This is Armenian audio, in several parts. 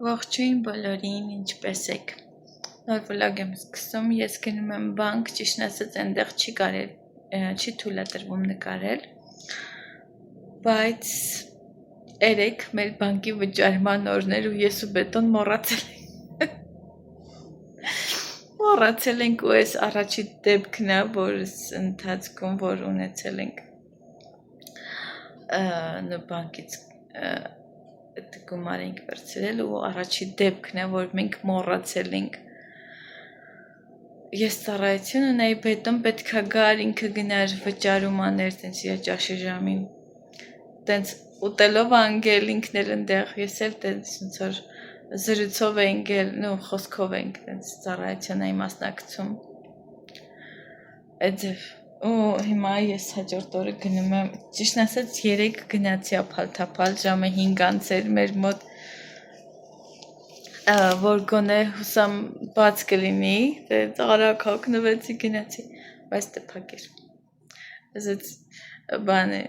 Ողջույն բոլորին, ինչպե՞ս եք։ Նոր վլոգ եմ սկսում, ես գնում եմ բանկ, ճիշտն ասած այնտեղ չի թույլատրվում նկարել, բայց երեկ մեր բանկի վճարման օրն էր ու ես ու Բետոն մոռացել ենք ու այս առաջի դեպքն է, որ ընթացքում որ ունեցել ենք բանկից գումար ենք վերցրել ու առաջի դեպքն է, որ մենք մոռացել ենք։ Ես ծառայություն ունեի, Բետոն պետքա գար, ինքը գնար վճարում աներ տենց իր ճաշի ժամին։ Տենց ուտելով անգել ինքն էլ ընդեղ, ես էլ տենց ոնց որ զրույցով ենք էլ, խոսքով ենք տենց ծառայություն էի մասնակցում։ Այդև ու հիմա ես հաջորդ օրը գնում եմ, ճիշտն ասած երեկ գնացի ափալ-թափալ, ժամը 5 էր մեր մոտ, որ գոնե հուսամ բաց կլինի, արագ հագնվեցի գնացի, բայց դե փակ էր։ Ասած բան է,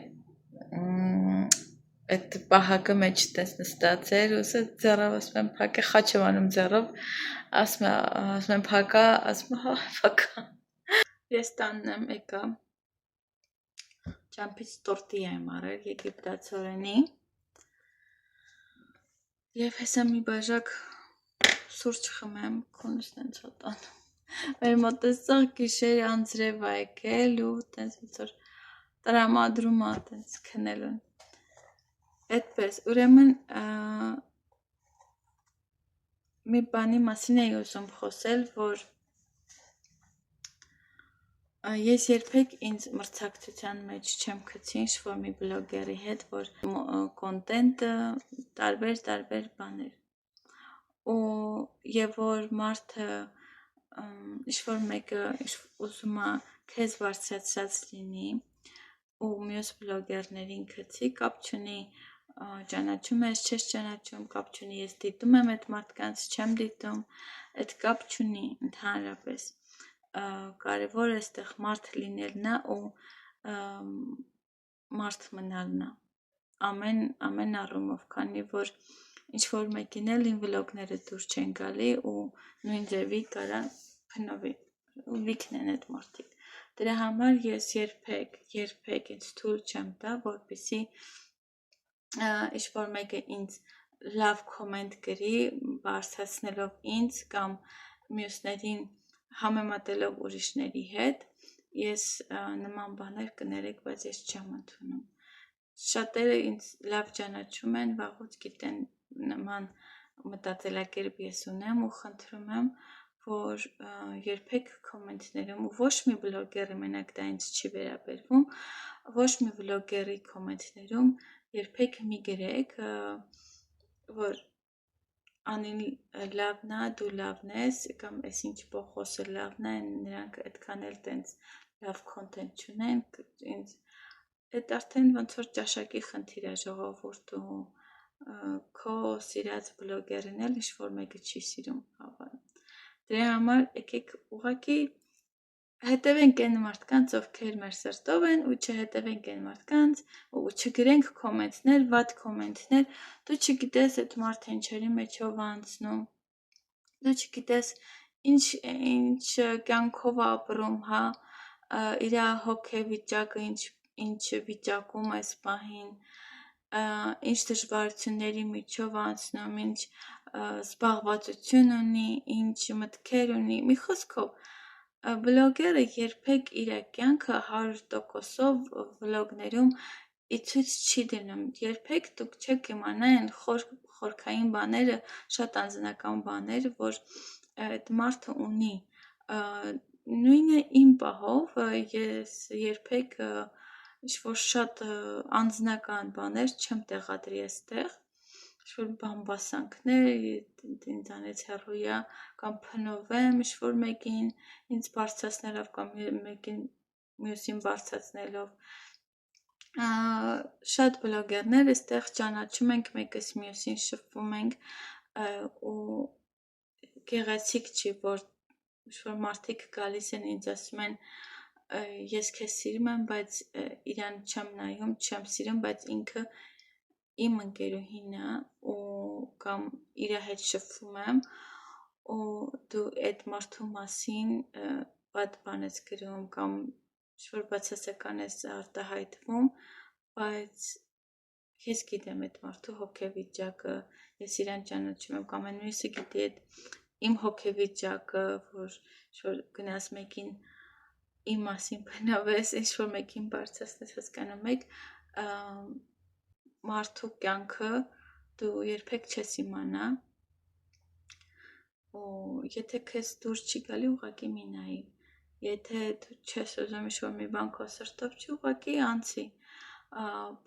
այդ պահակը մեջ տես նստած էր, ու ասած ձեռով ասում եմ փակ է, խաչ եմ անում ձեռով, ասում եմ փակա, ասում հա փակա։ Ես տանն եմ եկա, ճամփից տորտիլյա եմ արել եգիպտացորենի և հեսա մի բաժակ սուրճ խմեմ, քունս տենց հոտան։ Մեր մոտ տեսող գիշեր անձրև ա եկել ու տենց ոնց որ տրամադրում ա տենց քնելուն։ Այդպես, ուրեմն մի բանի մասին էի ուզում խոսել, որ ես երբեք ինձ մրցակցության մեջ չեմ գցի ինչ-որ մի բլոգերի հետ, որ կոնտենտը տարբեր բաներ և որ մարդը ինչ-որ մեկը ուզում է քեզ բարձրացրած լինի ու մյուս բլոգերներին գցի, կապ չունի ճանաչում ես, չես ճանաչում, կապ չունի ես դիտում եմ այդ մարդկանց, չեմ դիտում, այդ կապ չունի ընդհանրապես, կարևորը այստեղ մարդ լինելն է ու մարդ մնալն է, ամեն առումով, քանի որ ինչ-որ մեկին էլ իմ վլոգները դուր չեն գալի ու նույն ձևի կարա փնովի, լիքն են այդ մարդիկ, դրա համար ես երբեք ինձ թույլ չեմ տա, որպեսզի ինչ-որ մեկը ինձ լավ կոմենտ գրի, բարձրացնելով ինձ կամ մյուսներին համեմատելով ուրիշների հետ, ես նման բաներ կներեք, բայց ես չեմ ընդունում։ Շատերը ինձ լավ ճանաչում են, վաղուց գիտեն նման մտածելակերպ ես ունեմ ու խնդրում եմ, որ երբեք կոմենտներում ու ոչ մի բլոգերի մենակ դա ինձ չի վերաբերվում, ոչ մի բլոգերի կոմենտներում երբեք մի գրեք, որ անին լավն է, դու լավն ես, կամ ես ինչ խոսը լավն է, նրանք այդքան էլ տենց լավ կոնտենտ չունեն, այդ արդեն ոնց որ ճաշակի խնդիր է ժողովուրդ ու քո սիրած բլոգերին էլ ինչ-որ մեկը չի սիրում, դրա համար եկեք ուղղակի հետևենք այն մարդկանց, ովքեր մեր սրտով են ու չհետևենք այն մարդկանց ու չգրենք կոմենտներ, վատ կոմենտներ, դու չգիտես այդ մարդը ինչերի մեջով անցնում, դու չգիտես ինչ կյանքով ապրում, իր հոգեվիճակը ինչ վիճակում այս պահին, ինչ դժվարությունների միջով անցնում, ինչ զբաղվածություն ունի, ինչ մտքեր ունի, մի խոսքով բլոգերը երբեք իր կյանքը 100%-ով վլոգներում ի ցույց չի դնում, երբեք դուք չեք իմանա այն խորքային բաները, շատ անձնական բաները, որ այդ մարդը ունի, նույնը իմ պահով, ես երբեք ինչ-որ շատ անձնական բաներ չեմ տեղադրի այստեղ, ինչ-որ բամբասանքներ ինձանից հեռու է, կամ փնովեմ ինչ-որ մեկին ինձ բարձրացնելով կամ մյուսին բարձրացնելով, շատ բլոգերներ այստեղ ճանաչում ենք, մեկս մյուսին շփվում ենք ու գեղեցիկ չի, որ ինչ-որ մարդիկ գալիս են ինձ ասում են ես քեզ սիրում եմ, բայց իրան չեմ նայում, չեմ սիրում, բայց ինքը իմ ընկերուհինը ու կամ իր հետ շփվում եմ ու դու այդ մարդու մասին բադ բան ես գրում կամ ինչ-որ բացասական ես արտահայտվում, բայց ես գիտեմ այդ մարդու հոգեվիճակը, ես իրան ճանաչում եմ կամ այն մյուսը գիտի այդ իմ հոգեվիճակը, որ գնաս մեկին իմ մասին բնավես, ինչ-որ մեկին բարձրացնես, հասկանում եք, մարդու կյանքը դու երբեք չես իմանա ու եթե քեզ դուր չի գալի ուղղակի մի նայի, եթե դու չես ուզում ինչ-որ մի բան քո սրտով չի ուղղակի անցի,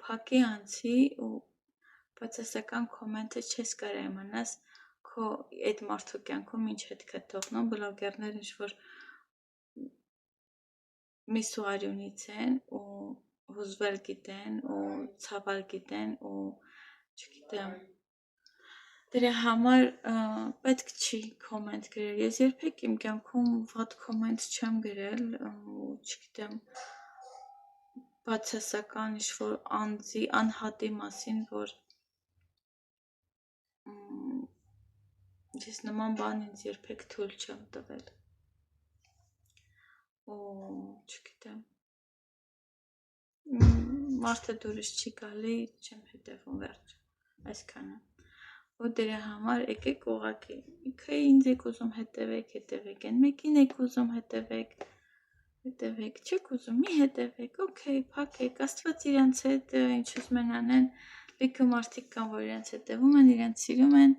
փակի անցի ու բացասական կոմենտը չես կարող իմանաս քո այդ մարդու կյանքում ինչ հետք է թողնում, բլոգերներ ինչ-որ միսու արյունից են ու հուզվել գիտեն ու ցավալ գիտեն ու չգիտեմ դրա համար պետք չի կոմենտ գրել, ես երբեք իմ կյանքում վատ կոմենտ չեմ գրել ու չգիտեմ բացասական ինչ-որ անձի, անհատի մասին, որ ես նման բան ինձ երբեք թույլ չեմ տվել ու չգիտեմ մարդը դուրս չի գալի, չեմ հետևում վերջ, այսքանը ու դրա համար եկեք ուղղակի, իքը ինձ եք ուզում հետևեք, են մեկին եք ուզում հետևեք, չեք ուզում, մի հետևեք, օքեյ, փակեք, Աստված իրանց հետ ինչ ուզում են անեն, լիքը մարդիկ կան, որ իրանց հետևում են, իրանց սիրում են,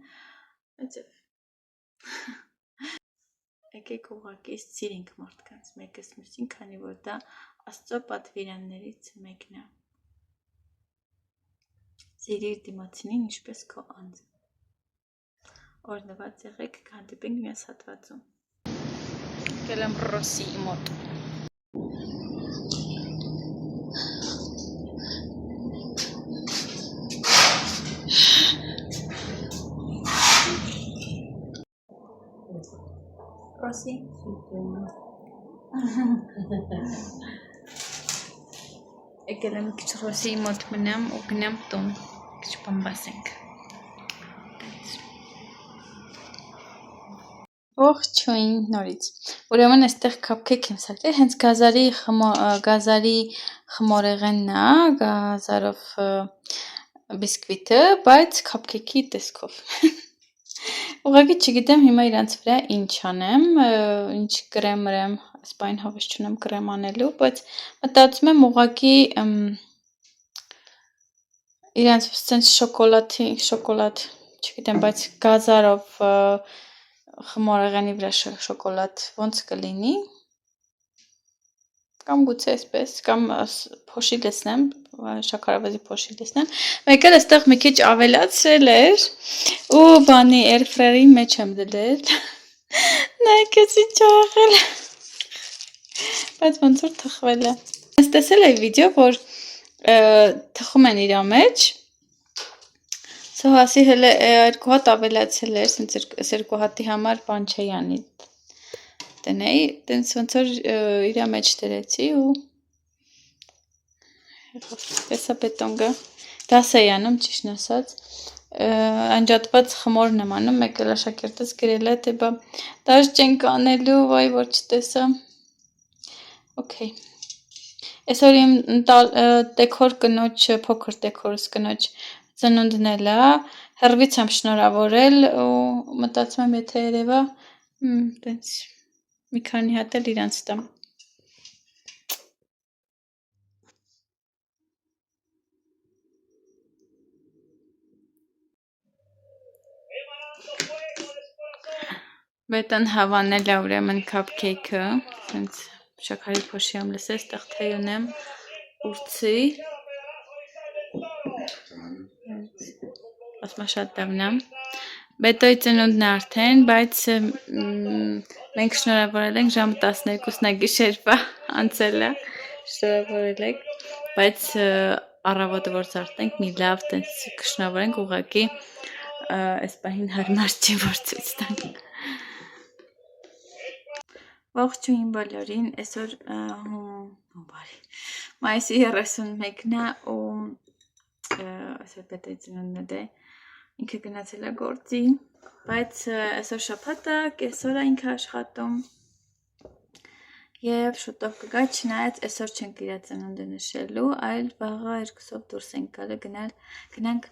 եկեք ուղղակի սիրենք մարդկանց մեկս մյուսին, քանի որ դա Աստծո պատվիրաններից մեկն է։ Սիրիր դիմացինին ինչպես քո անձը։ Օրհնված եղեք, կհանդիպենք մյուս հատվածում։ Եկել եմ Ռոսիի մոտ։ Ռոսի։ Եկել եմ քիչ Ռոսիի մոտ մնամ ու գնամ տուն, քիչ բամբասենք։ Ողջույն նորից։ Ուրեմն այստեղ cupcake եմ սարքել, հենց գազարի խմորեղենն է, գազարով բիսկվիտը, բայց cupcake-ի տեսքով։ Ուղղակի չգիտեմ հիմա իրանց վրա ինչ անեմ, ինչ կրեմ մրեմ, այս բան հավես չունեմ կրեմ անելու, բայց մտածում եմ ուղղակի իրանց sense շոկոլադ, չգիտեմ, բայց գազարով խմորեղենի վրա շոկոլադ ոնց կլինի, կամ գուցե այսպես, կամ փոշի լցնեմ, շաքարավազի փոշի լցնեմ, մեկ էլ այստեղ մի քիչ ավելացրել էր ու բանի air-fryer-ի մեջ եմ դրել, նայեք ինչ ա եղել, բայց ոնց որ թխվել է, ես տեսել էի վիդեո, որ թխում են իրա մեջ, Սոհասի հələ երկու հատ ավելացել էր, սենց երկու հատի համար բան չէի անի տնեի, տենց ոնց որ իրա մեջ դրեցի ու տեսա բետոնգը, դաս էի անում, ճիշտն ասած, անջատված խմորն եմ անում, մեկ էլ աշակերտս գրել է, թե բա դաժ չենք անելու, վայ որ չտեսա, օքեյ, այսօր իմ տեքոր կնոջ, փոքր տեքորս կնոջ ծնունդն էլ է, հեռվից եմ շնորհավորել ու մտածում եմ, եթե երևա, տենց մի քանի հատ էլ իրանց տամ։ Բետան հավանել է ուրեմն cupcake-ը, տենց շաքարի փոշի եմ լսել, ստեղ թեյ ունեմ, ուրցի, ասմա շատ լավն է, Բետոյի ծնունդն է արդեն, բայց մենք շնորհավորել ենք ժամը 12-ն է գիշերվա անցել է, շնորհավորել եք, բայց առավոտը որ զարթնենք մի լավ տենց կշնորհավորենք ուղղակի այս պահին հարմար չի որ ցույց տանք։ Ողջույն բոլորին, այսօր մայիսի 31-ն է ու այսօր պետք է ծնունդն է ինքը գնացել է գործի, բայց այսօր շաբաթ է, կեսօր է ինքը աշխատում եւ շուտով կգա, չնայած այսօր չենք իր ծնունդը նշելու, այլ վաղը 2-ով դուրս ենք գալու գնանք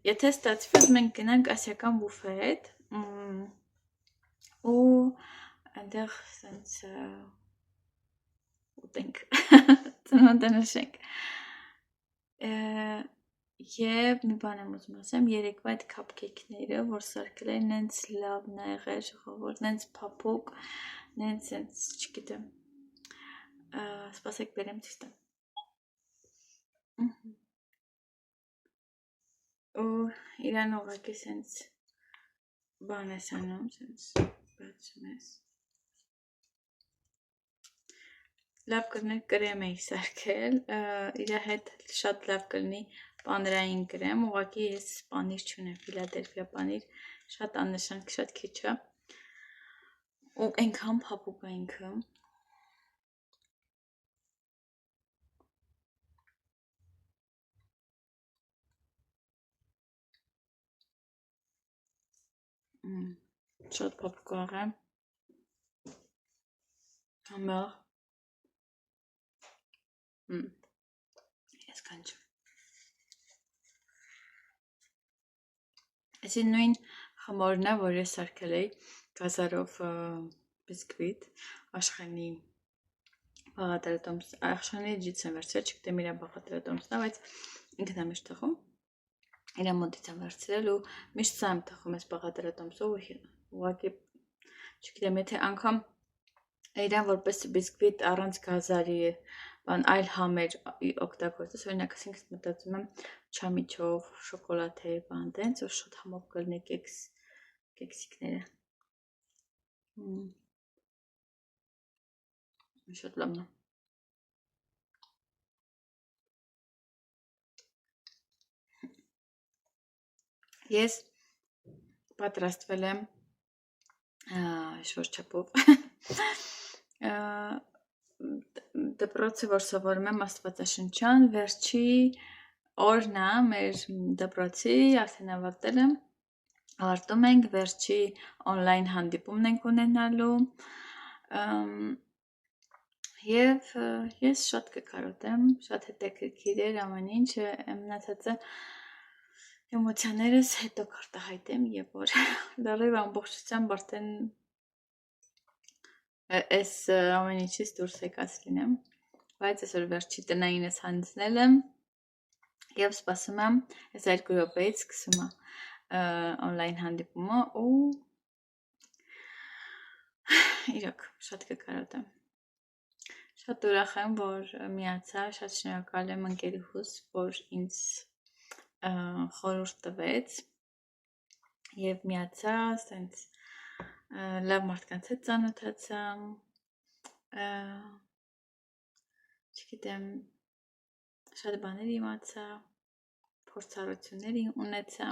եթե ստացվի մենք գնանք ասիական բուֆետ ու այնտեղ sense ուտենք ծնունդը նշենք եւ մի բան եմ ուզում ասեմ երեկվա այդ քափքեյքները որ սարքել են նենց լավն ա եղել ժողովուրդ նենց փափուկ նենց չգիտեմ սպասեք բերեմ ցույց տամ ու իրան ուղղակի սենց բան ես անում սենց բացում ես լավ կլներ կրեմ էի սարքել իր հետ շատ լավ կլինի պանիրային կրեմ ուղղակի ես պանիր չունեմ Ֆիլադելֆիա պանիր շատ աննշան շատ քիչ է ու այնքան փափուկ է ինքը շատ փափուկ է համեղ ես կանչում Այսի նույն խմորն է, որ ես սարքել էի գազարով բիսկվիտ աշխենի բաղադրատոմս, աշխենի ջից եմ վերցրել, չգիտեմ իրա բաղադրատոմսն է, բայց ինքն է միշտ թխում, իրա մոտից եմ վերցրել ու միշտ սա եմ թխում ես բաղադրատոմսով ուղղակի, չգիտեմ, եթե անգամ իրան որպես բիսկվիտ առանց գազարի այլ համեր օգտագործես, օրինակ ասենք մտածում եմ չամիչով, շոկոլադե, բան տենց, որ շատ համով կլինի կեքսիկները։ Շատ լավն է։ Ես պատրաստվել եմ շոր չափով դպրոցը, որ սովորում եմ աստվածաշնչյան, վերջի օրն է մեր դպրոցի, արդեն ավարտում ենք, վերջի օնլայն հանդիպումն ենք ունենալու և ես շատ կկարոտեմ, շատ հետաքրքիր էր ամեն ինչ, մնացածը էմոցիաներս հետո կարտահայտեմ և որ լրիվ ամբողջությամբ արդեն Այս ամեն ինչից դուրս եկած լինեմ, բայց այսօր վերջի տնայինս հանձնել եմ և սպասում եմ, այս 2 րոպեից սկսում է օնլայն հանդիպումը ու իրոք շատ կկարոտեմ։ Շատ ուրախ եմ, որ միացա, շատ շնորհակալ եմ ընկերուհուս, որ ինձ խորհուրդ տվեց և միացա, սենց լավ մարդկանց հետ ծանոթացա, չգիտեմ, շատ բաներ իմացա, փորձառություններ ունեցա,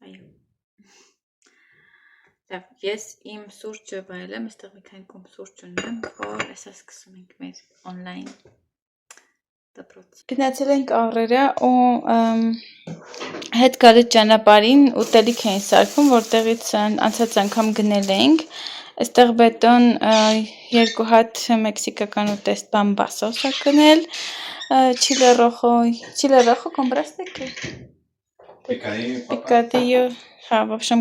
այո, լավ, ես իմ սուրճը վայելեմ, այստեղ մի քանի կում սուրճ ունեմ, որ այսա սկսում ենք մեր օնլայն դպրոց։ Գնացել ենք աղրերը ու հետ գալիս ճանապարհին ուտելիք էին սարքում, որտեղից անցած անգամ գնել էինք, այստեղ բետոն 2 հատ մեքսիկական ուտեստ պամբասոս է գնել, chile rojo, ¿compraste qué? Picadillo, հա, в общем,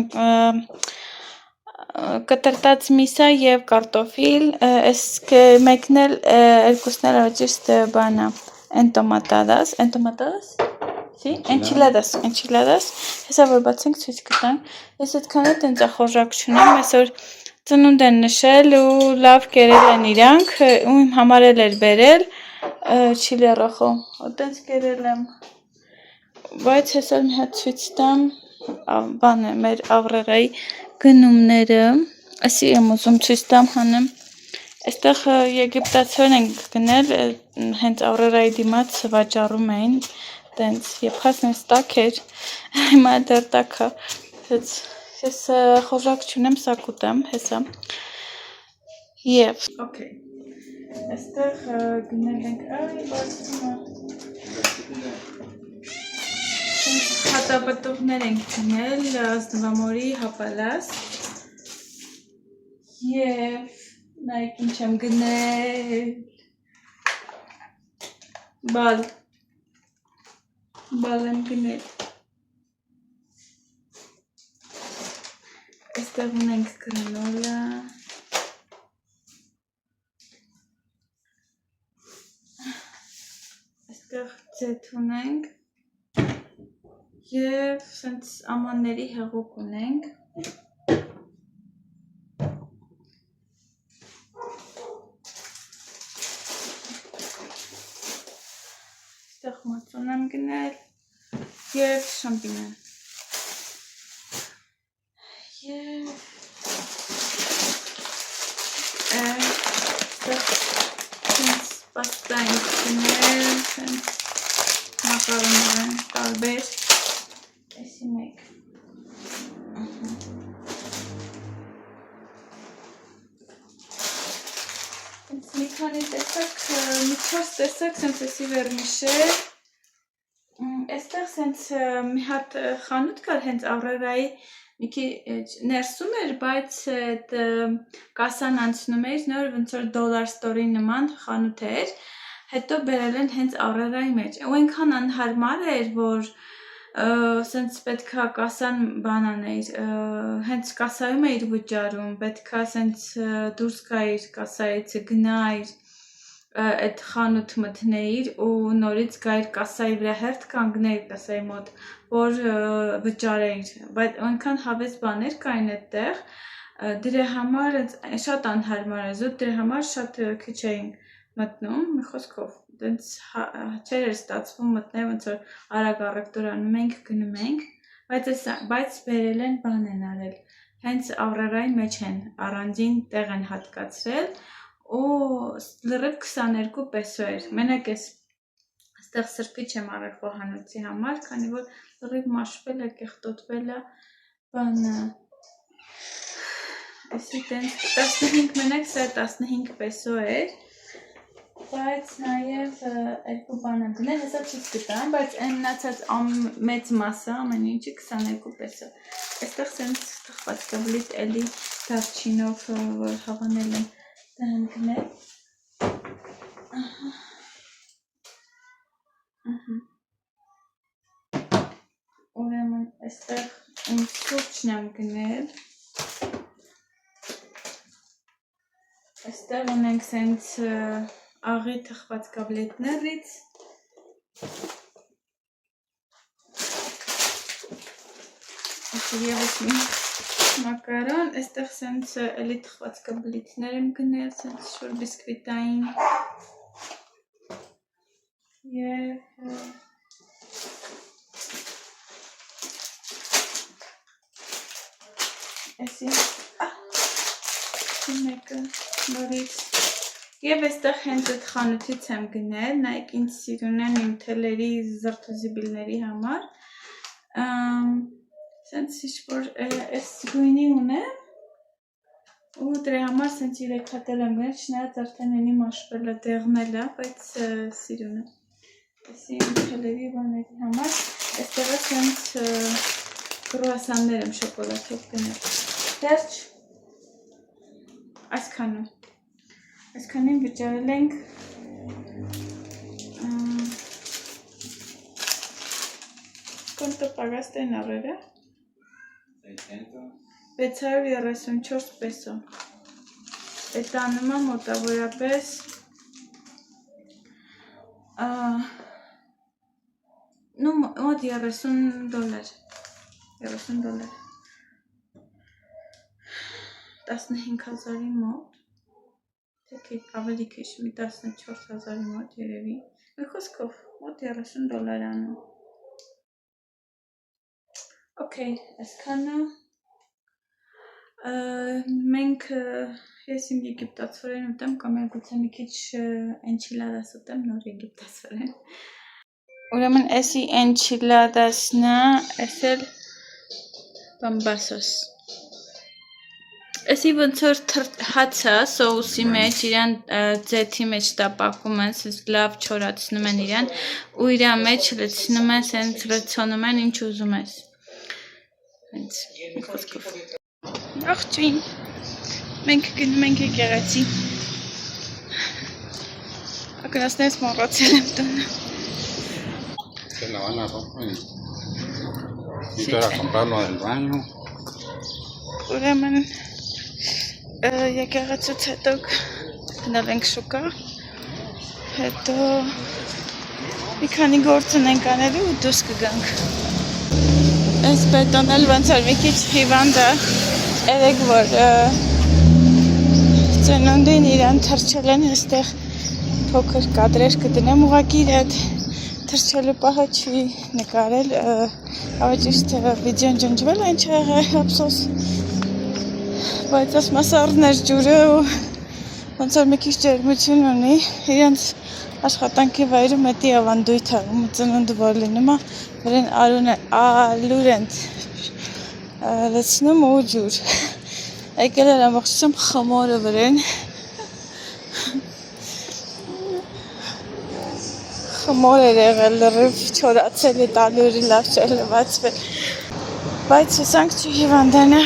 կտրտած միսա և կարտոֆիլ, մեկն էլ երկուսն էլ ճիշտ բանա, entomatadas, sí, enchiladas, հեսա որ բացենք ցույց կտանք, ես այդքան էլ տենծախորժակ չունեմ, այսօր ծնունդ են նշել ու լավ կերել են իրանք, ու իմ համար էլ էր բերել, chile rojo, տենց կերել եմ, բայց հեսա մի հատ ցույց տամ, բան է, մեր աղրերայի գնումները, ասի եմ ուզում ցույց տամ հանեմ, այստեղ եգիպտացիոն ենք գնել, հենց աղրերայի դիմաց վաճառում էին, տենց եփածն ես տաք էր, հիմա դեռ տաք է, ես խորժակ չունեմ, սա կուտեմ, հեսա, և, Այստեղ գնել ենք այ բացումը հատապտուղներ ենք գնել Ազնվամորի հապալաս և նայք ինչ եմ գնել բալ եմ գնել այստեղ ունենք գրանոլա այստեղ ձեթ ունենք և սենց ամանների հեղուկ ունենք այստեղ մածուն եմ գնել և շամպինյոն և սենց պաստա ենք գնել սենց մակարոններ են տարբեր էսի մեկ մի քանի տեսակ մի 4 տեսակ սենց էսի վերմիշել այստեղ սենց մի հատ խանութ կար հենց Ավրորայի մի քիչ ներսում էր, բայց կասան անցնում էր նոր ոնց որ Dollar Store-ի նման խանութ էր, հետո բերել են հենց Ավրորայի մեջ։ Ու այնքան անհարմար էր, որ սենց պետքա կասան բան աներ, հենց կասայում էիր վճարում, պետքա սենց դուրս գայիր կասայից գնայիր այդ խանութ մտնեիր ու նորից գայիր կասայի վրա հերթ կանգնեիր կասայի մոտ, որ վճարեիր, բայց այնքան հավես բաներ կային այդտեղ, դրա համար շատ անհարմար է, զուտ դրա համար շատ քիչ էին մտնում, մի խոսքով, դենց չէր ստացվում մտնել, ոնց որ արագ առևտուր անում ենք, գնում ենք, բայց բերել են բան են արել, հենց Ավրորայի մեջ են առանձին տեղ են հատկացրել ու լրիվ 22 պեսո էր, մենակ ես այստեղ սրբիչ եմ արել խոհանոցի համար, քանի որ լրիվ մաշվել է, կեղտոտվել է, բանը, էսի տենց 15 մենակ սա 15 պեսո էր, բայց նաև երկու բան եմ գնել, հեսա չից գտան, բայց այն մնացած մեծ մասը ամեն ինչի 22 պեսո, այստեղ սենց թխվածքաբլիթ էլի դարչինով, որ հավանել եմ դա եմ գնել, ուրեմն այստեղ իմ սուրճն եմ գնել, այստեղ ունենք սենց աղի թխվածքաբլեթներից, ևս մի մակարոն, այստեղ սենց էլի թխվածքաբլիթներ եմ գնել, սենց շուր բիսկվիտային և էսի մեկը նորից և այստեղ հենց այդ խանութից եմ գնել, նայք ինձ սիրուն են իմ թելերի զրթոզիբիլների համար, սենց ինչ-որ այս գույնի ունեմ ու դրա համար սենց 3 հատել եմ գնել, չնայած արդեն էնի մաշվել է, դեղնել է, բայց սիրուն է, էսի իմ թելերի բաների համար, այստեղ է սենց կրուասաններ եմ շոկոլադով գնել, վերջ, այսքանին վճարել ենք Quanto pagaste en Aurora? 634 peso. Այդ անումը մոտավորապես մոտ $30 15,000-ի մոտ, թե ավելի քիչ, մի 14,000-ի մոտ երևի, մի խոսքով, մոտ $30 անում։ Okay, այսքանը մենք ես իմ եգիպտացորեն ուտեմ կամ գուցե մի քիչ enchiladas ուտեմ, նոր եգիպտացորեն։ Ուրեմն էսի enchiladas-ն է, էս էլ pambazos։ Էսի ոնց որ հացը սոուսի մեջ իրան ձեթի մեջ տապակում են, սենց լավ չորացնում են իրան ու իրա մեջ լցնում են, սենց ռցոնում են ինչ ուզում ես։ Հենց մի խոսքով։ Աղջին, մենք գնում ենք եկեղեցի։ Ակնասներս մոռացել եմ տունը։ Se la van a romper. Y tú vas a comprarlo del baño. Ուրեմն եկեղեցուց հետո գնալ ենք շուկա, հետո մի քանի գործ ունենք անելու ու դուրս կգանք։ Այս բետոնն էլ ոնց որ մի քիչ հիվանդ է, երեք որ ծնունդին իրան թռչել են այստեղ փոքր կադրեր կդնեմ, ուղղակի իր այդ թռչելու պահը չի նկարել, ավաճիշտ վիդեոն ջնջվել է, ինչ ա եղել, ափսոս։ Բայց այս մասառներ ջուրը ու ոնց որ մի քիչ ջերմություն ունի, իրենց աշխատանքի վայրը մետի ավանդույթ է, ու ծնունդը որ լինում է, որին ալուր են լցնում ու ջուր։ Եկել էր ամբողջությամբ խմորը վրեն։ Խմոր էր եղել, լրիվ չորացել է, ալուրի լավ չէր լվացվել։ Բայց հուսանք չի հիվանդանա։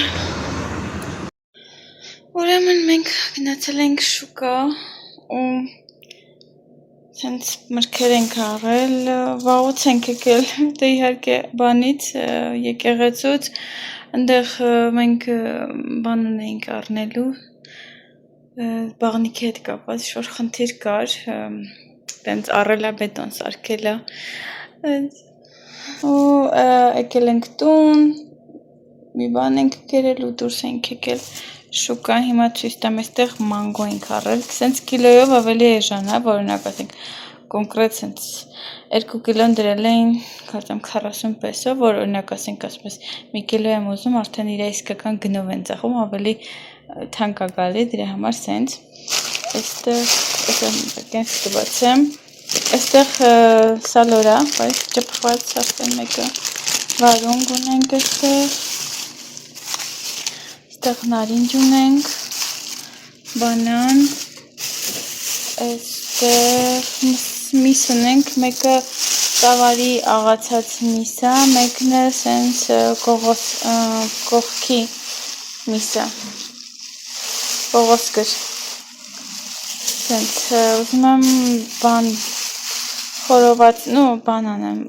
Ուրեմն մենք գնացել ենք շուկա ու սենց մրգեր ենք առել, վաղուց ենք եկել, դե իհարկե բանից, եկեղեցուց, ընդեղ մենք բան ունեինք առնելու, բաղնիքի հետ կապված ինչ-որ խնդիր կար, տենց առելա բետոն սարքելա, ու եկել ենք տուն, մի բան ենք կերել ու դուրս ենք եկել շուկա, հիմա ցույց տամ, այստեղ մանգո ենք առել, սենց կիլոյով ավելի էժան է, օրինակ ասենք կոնկրետ սենց 2 կիլոն դրել էին, կարծեմ 40 պեսո, որ օրինակ ասենք ասում ես մի կիլո եմ ուզում, արդեն իր իսկական գնով են ծախում, ավելի թանկ է գալի, դրա համար սենց, այստեղ կբացեմ, այստեղ սալորա, բայց ճպրված արդեն մեկը վարունգ ունենք այստեղ, այստեղ նարինջ ունենք, բանան, այստեղ միս ունենք, մեկը ծավալի աղացած միսա, մեկն է սենց կողքի միսա, կողոսկր, սենց ուզում եմ բան խորոված, բան անեմ,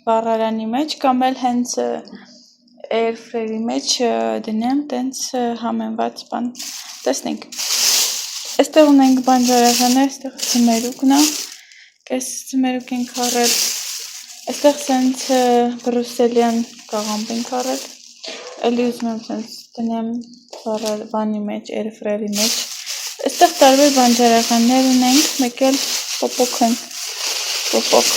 վառարանի մեջ կամ էլ հենց airfryer-ի մեջ դնեմ, տենց համենված բան, տեսնենք, այստեղ ունենք բանջարեղեններ, այստեղ ձմերուկն է, կես ձմերուկ ենք առել, այստեղ սենց բրուսելյան կաղամբ ենք առել, էլի ուզում եմ սենց դնեմ բանի մեջ, airfryer-ի մեջ, այստեղ տարբեր բանջարեղեններ ունենք, մեկ էլ պոպոկ են, պոպոկ,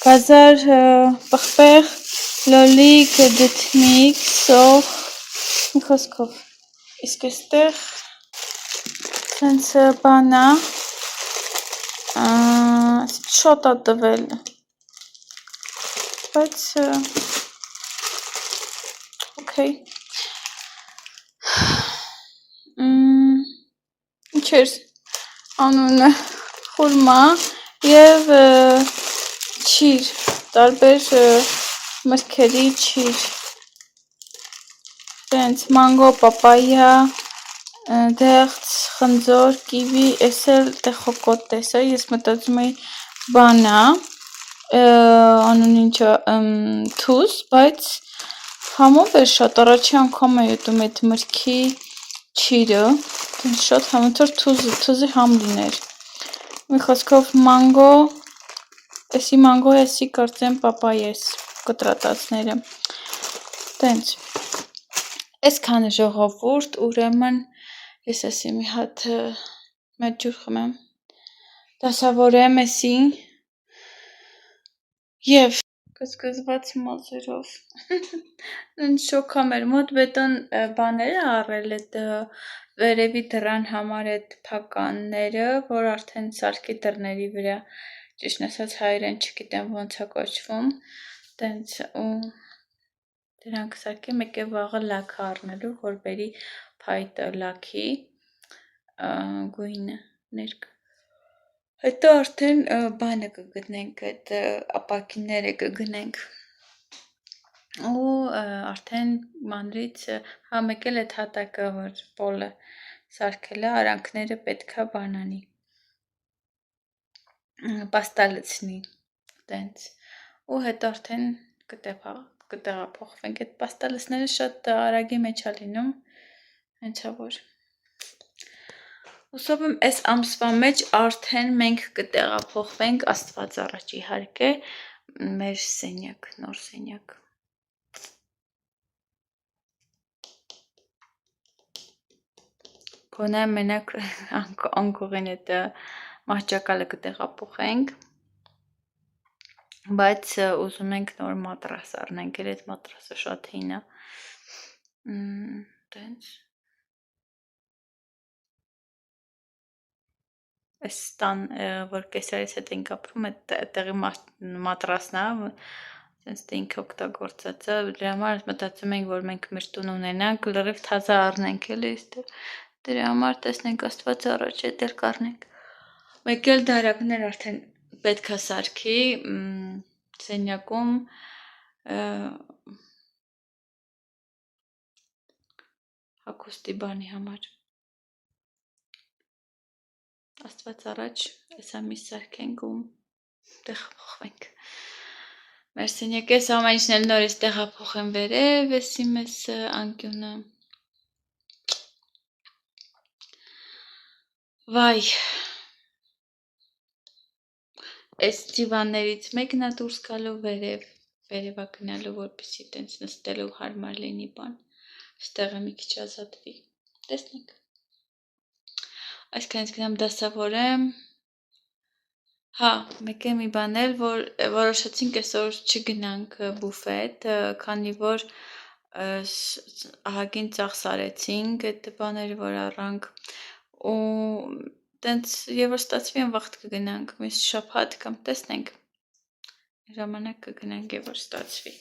գազար, պղպեղ, լոլիկ, դթմիկ, սոխ, մի խոսքով, իսկ այստեղ սենց բանա, շոտ է տվել, բայց օքեյ, ինչ էր անունը, խուրմա և չիր, տարբեր մրգերի չիր, տենց մանգո, պապայա, դեղց, խնձոր, կիվի, ես էլ տեխոկոտ տեսա, ես մտածում էի բանա, անուն ինչա, թուզ, բայց համով էր շատ, առաջի անգամ էի ուտում այդ մրգի չիրը, շատ համոց որ թուզի համ լիներ, մի խոսքով մանգո, էսի մանգո, էսի կարծեմ պապայես, կտրատածները, տենց, այսքան ժողովուրդ, ուրեմն ես էսի մի հատ մեծ ջուր խմեմ, դասավորեմ էսի և կզկզված մազերով, շոկ է մեր մոտ բետոն բաները առել էդ վերևի դռան համար էդ փականները, որ արդեն սարքի դռների վրա, ճիշտն ասած հայերեն չգիտեմ ոնց է կոչվում, տենց ու Դրանք սարքեմ մեկ է վաղը լաքը առնելու, որ բերի փայտը լաքի գույնը ներք։ Հետո արդեն բանը կգտնենք, այդ ապակիները կգնենք։ Ու արդեն մանրից մեկ էլ այդ հատակը, որ պոլը սարքել է, արանքները պետքա բանանի։ Պաստա լցնի, տենց։ Ու հետո արդեն կտեղափոխվենք, այդ պաստա լցնելը շատ արագի մեջ է լինում, հենչա որ։ Հուսով եմ այս ամսվա մեջ արդեն մենք կտեղափոխվենք, Աստված առաջ իհարկե, մեր սենյակ, նոր սենյակ։ Գոնե մենակ անկողին այդ մահճակալը կտեղափոխենք, բայց ուզում ենք նոր մատրաս առնենք, էլ այդ մատրասը շատ հին է, տենց։ Այս տան, որ կեսարից հետ ենք ապրում, այդ տեղի մատրասն է, սենց դե ինքը օգտագործած է, դրա համար մտածում ենք, որ մենք մեր տուն ունենանք, լրիվ թազա առնենք էլի, դրա համար տեսնենք Աստված առաջ էդ էլ կառնենք։ Մեկ էլ դարակներ արդեն պետքա սարքի սենյակում հագուստի բանի համար։ Աստված առաջ այս ամիս սարքենք ու տեղափոխվենք։ Մեր սենյակը այս ամեն ինչն էլ նորից տեղափոխեմ վերև, էսի մեզ անկյունը։ Վայ, այս դիվաններից մեկն է դուրս գալու վերևա գնալու, որպեսզի տենց նստելու հարմար լինի բան, ստեղը մի քիչ ազատվի, տեսնենք, այսքանից գնամ դասավորեմ, մեկ է մի բան էլ, որ որոշեցինք այսօր չգնանք բուֆետ, քանի որ ահագին ծախս արեցինք այդ բաները, որ առանք, ու տենց եւ որ ստացվի անվաղտ կգնանք, մյուս շաբաթ կամ տեսնենք, ժամանակ կգնանք եւ որ ստացվի։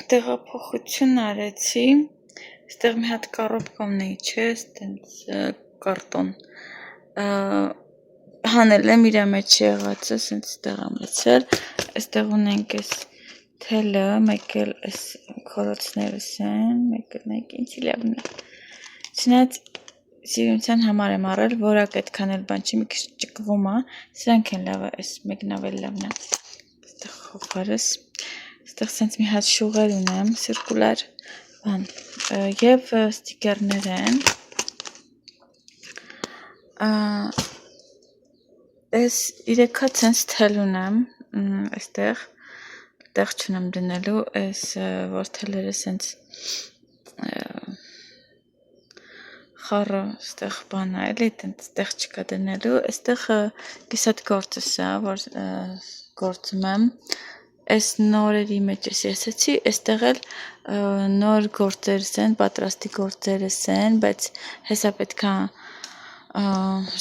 Տեղափոխություն արեցի, այստեղ մի հատ կառոպկա ունեի, չէ, այտենց կարտոն, հանել եմ իրա մեջ եղածը, սենց ստեղ եմ լցել, այստեղ ունենք այս թելը, մեկ էլ այս քորոցներս են, մեկ էլ նայք ինձ իլավն է, չնայած սիրունության համար եմ առել, որակ այդքան էլ բան չի, մի քիչ ճկվում է, սրանք են լավը, այս մեկն ավելի լավն է, այստեղ խոփարս, այստեղ սենց մի հատ շուղեր ունեմ, սիրկուլար բան, և ստիկերներ են, այս 3 հատ սենց թել ունեմ, այստեղ, տեղ չունեմ դնելու, այս որ թելերը սենց խառը ստեղ բան է, էլի տեղ չկա դնելու, այստեղ կիսատ գործս է, որ գործում եմ, այս նորերի մեջ ես եսեցի, այստեղ էլ նոր գործերս են, պատրաստի գործերս են, բայց հեսա պետքա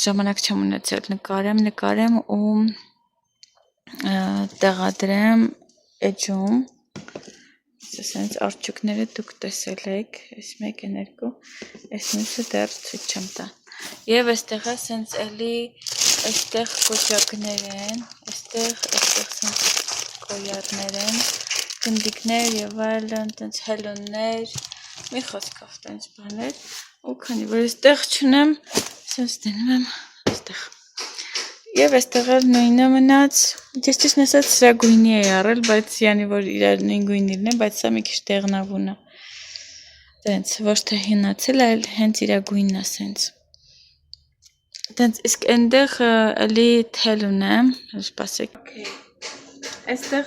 ժամանակ չեմ ունեցել նկարեմ ու տեղադրեմ էջում, սենց արջուկները դուք տեսել եք, այս մեկ են երկու, այս մյուսը դեռ ցույց չեմ տա, և այստեղ է սենց էլի, այստեղ կոճակներ են, այստեղ սենց կոյարներ են, գնդիկներ և այլն, տենց հելուններ, մի խոսքով տենց բաներ, ու քանի որ այստեղ չունեմ, սենց դնում եմ այստեղ, և այստեղ էլ նույնը մնաց, ես ճիշտն ասած սրա գույնի էի առել, բայց յանի որ իրար նույն գույնիրն են, բայց սա մի քիչ դեղնավուն է, տենց ոչ թե հինացել, այլ հենց իրա գույնն է սենց, Դենց իսկ այնտեղ էլի թել ունեմ, սպասեք։ Okay. Այստեղ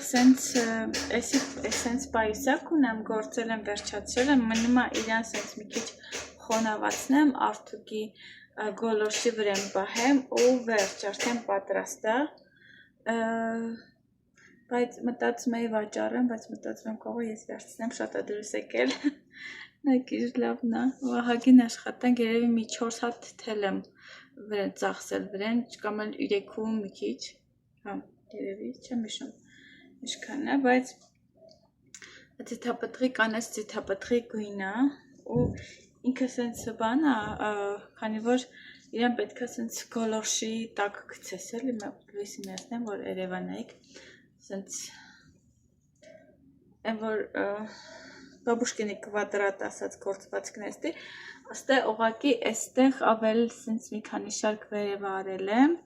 սենց պայուսակ ունեմ, գործել եմ, վերջացրել եմ, մնում է իրան սենց մի քիչ խոնավացնեմ, արթուկի գոլորշի վրան պահեմ ու վերջ, արդեն պատրաստ է։ Բայց մտածում էի վաճառեմ, բայց մտածում եմ կարող ես վերցնեմ, շատ է դուրս եկել։ Նայքիր լավն է, վահագին աշխատանք, երևի մի 4 հատ թել եմ վրան ծախսել վրան, կամ էլ 3 մի քիչ, հա, երևի, չեմ հիշում ինչքան է, բայց ձիթապտղի կանես ձիթապտղի գույն է ու ինքը սենց բան է, քանի որ իրան պետք է սենց գոլորշի տակ գցես էլի, լույսի միացնեմ, որ երևա նայեք, սենց այն որ բաբուշկինի կվադրատ ասած գործվածքն էստի, աստեղ օղակի էստեղ ավել սենց մի քանի շարք վերև արել եմ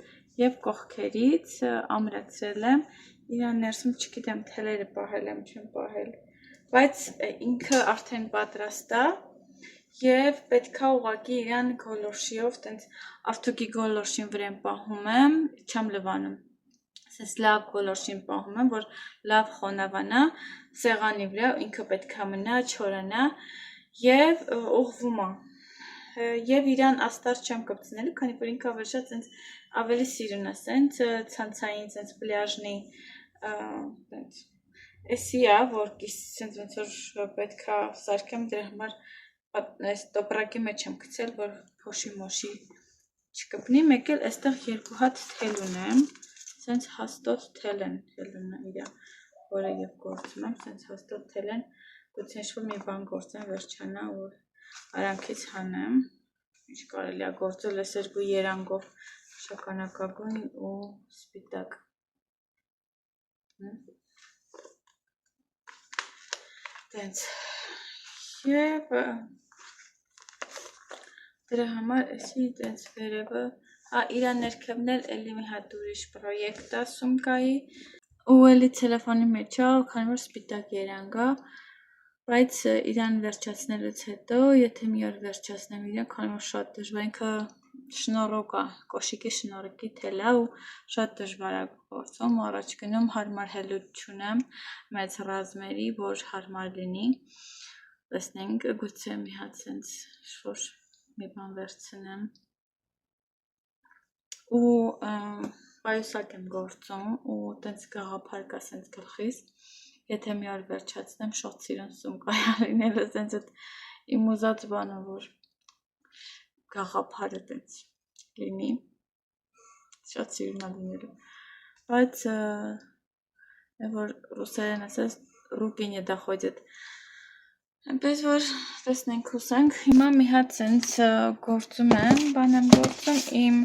և կողքերից ամրացրել եմ, իրան ներսում չգիտեմ թելերը պահել եմ, չեմ պահել, բայց ինքը արդեն պատրաստ է և պետք է ուղղակի իրան գոլորշիով, տենց արթուկի գոլորշին վրան պահում եմ, չեմ լվանում, սենց լավ գոլորշին պահում եմ, որ լավ խոնավանա, սեղանի վրա ինքը պետք է մնա, չորանա և ուղղվում է, և իրան աստար չեմ կպցնելու, քանի որ ինքը ավելի շատ սենց ավելի սիրուն է, սենց ցանցային, սենց պլյաժնի, էսի է, որ սենց ոնց որ պետք է սարքեմ դրա համար այս տոպրակի մեջ եմ գցել, որ փոշի մոշի չկպնի, մեկ էլ այստեղ 2 հատ թել ունեմ, սենց հաստոտ թել են իրա, որը և գործում եմ, սենց հաստոտ թել են, գուցե ինչ-որ մի բան գործեմ, վերջանա ու արանքից հանեմ, ինչ կարելի է գործել այս երկու երանգով, շագանակագույն ու սպիտակ։ Տենց, և դրա համար էսի տենց վերևը, իրան ներքևն էլ էլի մի հատ ուրիշ պրոյեկտ է սումկայի, ու էլի ցելոֆանի մեջ է, քանի որ սպիտակ երանգ է, բայց իրան վերջացնելուց հետո, եթե մի օր վերջացնեմ իրան, քանի որ շատ դժվար, ինքը շնորոք է, կոշիկի շնորոքի թել է ու շատ դժվար է գործում, առաջ գնում հարմար հելուտ չունեմ, մեծ ռազմերի, որ հարմար լինի, տեսնենք, գուցե մի հատ սենց շոր մի բան վերցնեմ, ու պայուսակ եմ գործում, ու տենց գաղափար կա սենց գլխիս, եթե մի օր վերջացնեմ, շատ սիրուն սումկա է լինելը, սենց էտ իմ ուզած բանը, որ գաղափարը տենց լինի, շատ սիրուն է լինելու, բայց, որ ռուսերեն ասած, ռուկի не доходит, այնպես որ տեսնենք հուսանք, հիմա մի հատ սենց գործում եմ, բան եմ գործում, իմ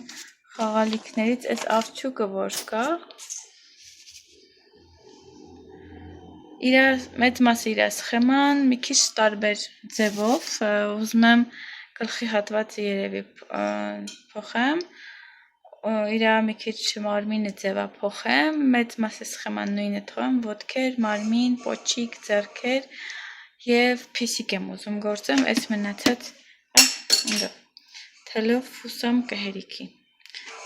խաղալիքներից այս աղջուկը որ կա, մեծ մասը իր սխեման, մի քիչ տարբեր ձևով, ուզում եմ գլխի հատվածը երևի փոխեմ, իր մի քիչ մարմինը ձևափոխեմ, մեծ մասը սխեման նույնը թողեմ, ոտքեր, մարմին, պոչիկ, ձեռքեր և փիսիկ եմ ուզում գործեմ, այս մնացած թելով հուսամ կհերիքի,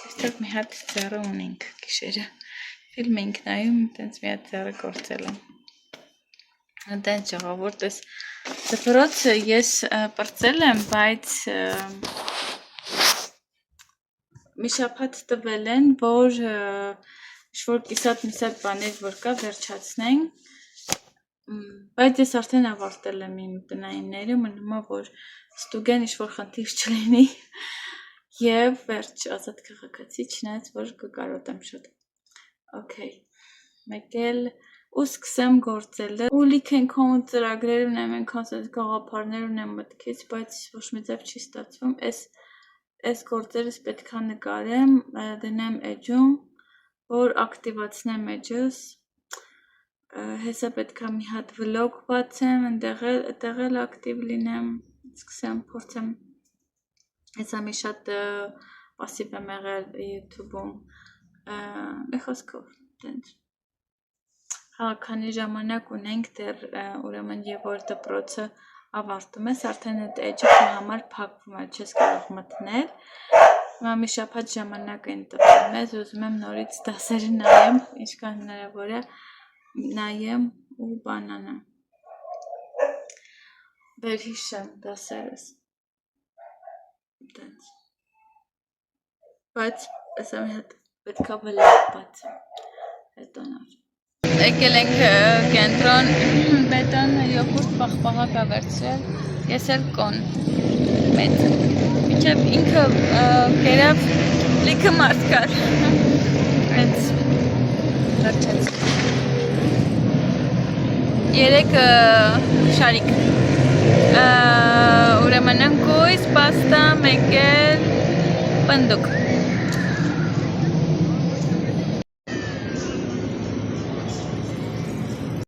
այստեղ մի հատ ձեռը ունենք գիշերը, ֆիլմ ենք նայում, տենց մի հատ ձեռը գործել եմ, տենց ժողովուրդ ես դպրոցը ես պրծել եմ, բայց մի շաբաթ տվել են, որ ինչ-որ կիսատ-միսատ բաներ որ կա վերջացնենք, բայց ես արդեն ավարտել եմ իմ տնայինները, մնում է որ ստուգեն ինչ-որ խնդիր չլինի և վերջ ազատ քաղաքացի, չնայած որ կկարոտեմ շատ, okay, մեկ էլ ու սկսեմ գործելը, ու լիք ենքան ծրագրեր ունեմ, ենքան սենց գաղափարներ ունեմ մտքից, բայց ոչ մի ձև չի ստացվում, այս գործերս պետք է նկարեմ, դնեմ էջում, որ ակտիվացնեմ էջս, հեսա պետք է մի հատ վլոգ բացեմ, այդտեղ էլ ակտիվ լինեմ, սկսեմ, փորձեմ, հեսա մի շատ պասիվ եմ եղել YouTube-ում, մի խոսքով, տենց, քանի ժամանակ ունենք դեռ ուրեմն և որ դպրոցը ավարտում ես, արդեն այդ էջը քո համար փակվում է, չես կարող մտնել, Հիմա մի շաբաթ ժամանակ են տվել մեզ, ուզում եմ նորից դասերը նայեմ, ինչքան հնարավոր է նայեմ ու բանանեմ։ Վերհիշեմ դասերս։ Դենց։ Բայց ասա մի հատ պետքա վլավ բացեմ, հետո նոր։ Եկել ենք կենտրոն, բետոն յոգուրտ պաղպաղակ ա վերցրել, ես էլ կոն, մեծ, մինչև ինքը կերավ լիքը մարդ կար, հենց վերջեց, 3 շարիկ, ուրեմն ընկույս, պաստա, մեկ էլ պնդուկ,